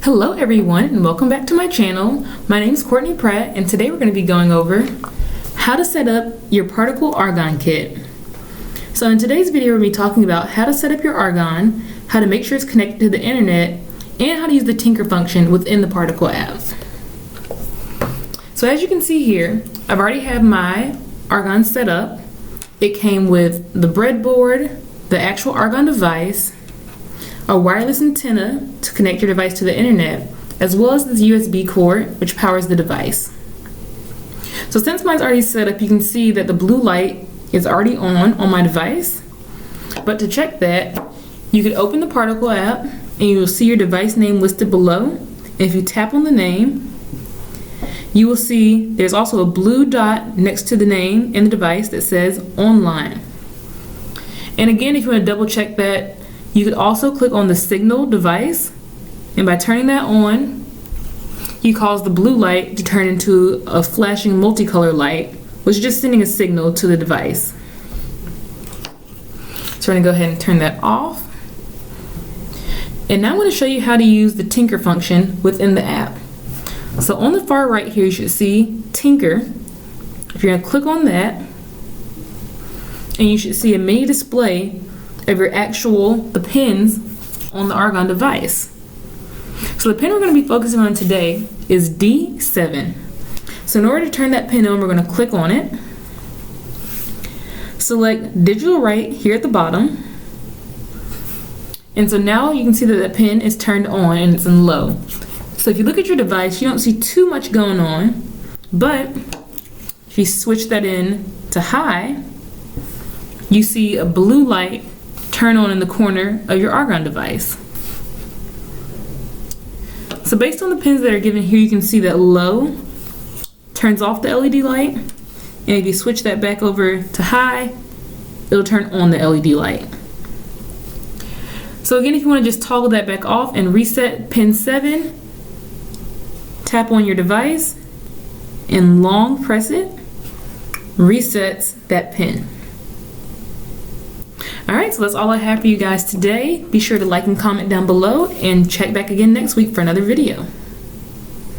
Hello everyone and welcome back to my channel. My name is Courtney Pratt and today we're going to be going over how to set up your Particle Argon Kit. So in today's video we're going to be talking about how to set up your argon, how to make sure it's connected to the internet, and how to use the Tinker function within the Particle app. So as you can see here, I've already have my argon set up. It came with the breadboard, the actual argon device, a wireless antenna to connect your device to the internet, as well as this USB cord which powers the device. So since mine's already set up, you can see that the blue light is already on my device. But to check that, you could open the Particle app and you will see your device name listed below. And if you tap on the name, you will see there's also a blue dot next to the name in the device that says online. And again, if you want to double check that, you could also click on the signal device, and by turning that on, you cause the blue light to turn into a flashing multicolor light, which is just sending a signal to the device. So we're going to go ahead and turn that off. And now I'm going to show you how to use the Tinker function within the app. So on the far right here, you should see Tinker. If you're going to click on that, and you should see a mini display of the pins on the argon device. So the pin we're going to be focusing on today is D7. So in order to turn that pin on, we're going to click on it, select digital right here at the bottom, and so now you can see that the pin is turned on and it's in low. So if you look at your device, you don't see too much going on, but if you switch that in to high, you see a blue light turn on in the corner of your argon device. So based on the pins that are given here, you can see that low turns off the LED light, and if you switch that back over to high, it'll turn on the LED light. So again, if you want to just toggle that back off and reset pin 7, tap on your device and long press it, resets that pin. Alright, so that's all I have for you guys today. Be sure to like and comment down below and check back again next week for another video.